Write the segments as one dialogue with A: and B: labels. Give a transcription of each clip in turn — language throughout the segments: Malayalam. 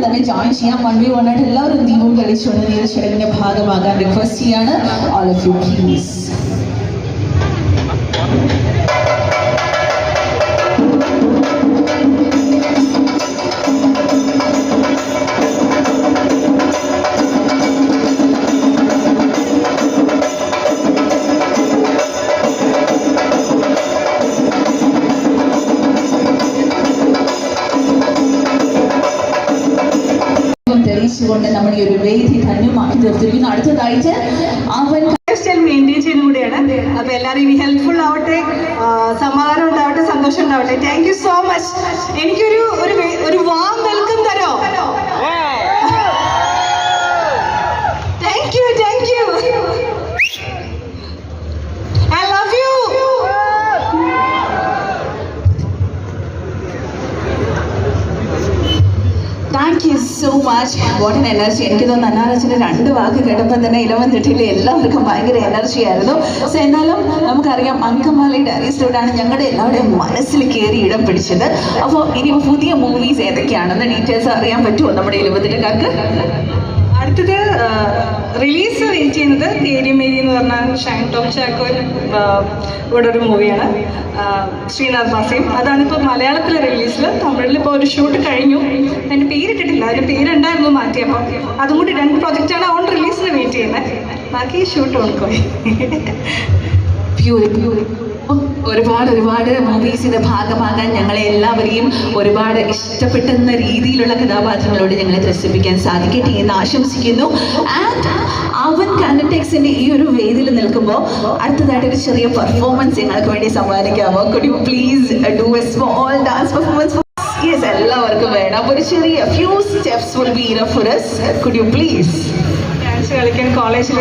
A: തന്നെ ജോയിൻ ചെയ്യാം. 1v1 ആയിട്ട് എല്ലാവരും ദീപം കളിച്ചുകൊണ്ട് ഈ ചടങ്ങിന്റെ ഭാഗമാകാൻ റിക്വസ്റ്റ് ചെയ്യാണ്. All of you please. തെളിയിച്ചുകൊണ്ട് നമ്മൾ ഈ ഒരു വേദി ധന്യമാക്കി തീർത്തിരിക്കുന്നു. അടുത്തതായിട്ട് അവൻ
B: മെയിൻറ്റെയിൻ ചെയ്യുന്നൂടെയാണ്. അപ്പൊ എല്ലാവരും ഇനി ഹെൽപ്ഫുൾ ആവട്ടെ, സമാധാനം ഉണ്ടാവട്ടെ, സന്തോഷം ഉണ്ടാവട്ടെ. Thank you so much. എനിക്കൊരു ഒരു വാം വെൽക്കം തരോ? Thank you, thank you. I love you.
A: Thank you so much. What an energy. എനിക്ക് തോന്നുന്നു അന്നാരച്ചൻ്റെ 2 വാക്ക് കേട്ടപ്പോൾ തന്നെ 11th എല്ലാവർക്കും ഭയങ്കര എനർജി ആയിരുന്നു. സോ എന്നാലും നമുക്കറിയാം അങ്കമാലി ഡയറീസിലൂടെയാണ് ഞങ്ങളുടെ എല്ലാവരുടെയും മനസ്സിൽ കയറി ഇടം പിടിച്ചത്. അപ്പോൾ ഇനി പുതിയ മൂവീസ് ഏതൊക്കെയാണെന്ന് ഡീറ്റെയിൽസ് അറിയാൻ പറ്റുമോ നമ്മുടെ 11th-കാർക്ക്?
B: അടുത്തത് റിലീസ് വെയിറ്റ് ചെയ്യുന്നത് തേരി മേരി എന്ന് പറഞ്ഞാൽ ഷൈൻ ടോം ചാക്കോ ഇവിടെ ഒരു മൂവിയാണ്. ശ്രീനാഥ് ബാസിയും. അതാണിപ്പോൾ മലയാളത്തിലെ റിലീസിൽ. തമിഴിൽ ഇപ്പോൾ ഒരു ഷൂട്ട് കഴിഞ്ഞു. അതിൻ്റെ പേരിട്ടിട്ടില്ല, അതിൻ്റെ പേരുണ്ടായിരുന്നു മാറ്റിയപ്പോൾ. അതും കൂടി 2 പ്രൊജക്റ്റാണ് ഓൺ റിലീസിന് വെയിറ്റ് ചെയ്യുന്നത്. ബാക്കി ഷൂട്ട് കൊടുക്കും.
A: ഒരുപാട് മൂവീസിന്റെ ഭാഗമാകാൻ ഞങ്ങളെ എല്ലാവരെയും ഒരുപാട് ഇഷ്ടപ്പെടുന്ന രീതിയിലുള്ള കഥാപാത്രങ്ങളോട് ഞങ്ങളെ ത്രസിപ്പിക്കാൻ സാധിക്കട്ടെ എന്ന് ആശംസിക്കുന്നു. ആൻഡ് അവൻ കാനടെക്സിന്റെ ഈ ഒരു വേദിയിൽ നിൽക്കുമ്പോൾ അടുത്തതായിട്ട് ഒരു ചെറിയ പെർഫോമൻസ് ഞങ്ങൾക്ക് വേണ്ടി സമ്മാനിക്കാമോ? Could you please do a small dance performance? Yes, എല്ലാവർക്കും വേണം. അപ്പോൾ ഒരു ചെറിയ few steps will be enough for us. Could you please?
B: Dance കളിക്കാൻ കോളേജിൽ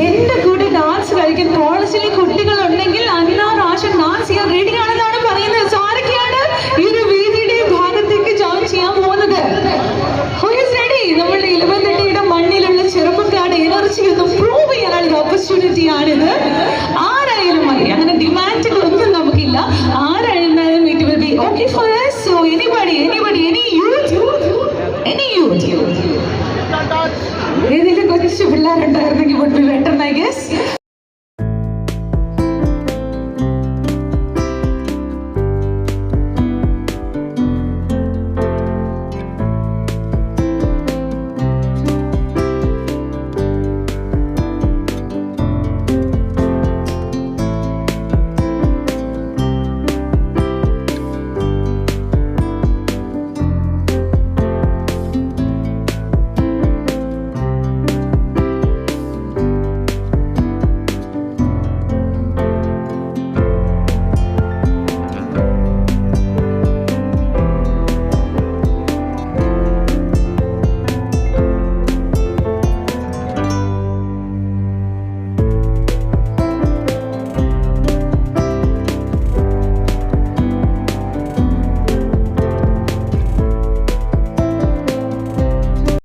A: എന്റെ കൂടെ ഡാൻസ് കളിക്കാൻ കോളേജിലെ കുട്ടികളുണ്ടെങ്കിൽ അന്നാറാശം ഡാൻസ് ചെയ്യാൻ റെഡി ആണെന്നാണ് പറയുന്നത്. സോ ആരൊക്കെയാണ് ഈ ഒരു വേദിയുടെ ഭാഗത്തേക്ക് ജോയിൻ ചെയ്യാൻ പോകുന്നത്? Who is ready? നമ്മളുടെ 11th മണ്ണിലുള്ള ചെറുപ്പക്കാരുടെ എനർജി ഒന്ന് പ്രൂവ് ചെയ്യാനുള്ള ഓപ്പർച്യൂണിറ്റി ആണിത്. ആരായാലും മതി, അങ്ങനെ ഡിമാൻഡുകളൊന്നും നമുക്കില്ല. ആരായിരുന്നാലും it will be okay for us. So anybody, any youth, ഏതെങ്കിലും കൊച്ചു പിള്ളേരുണ്ടായിരുന്നെങ്കിൽ would be better, I guess.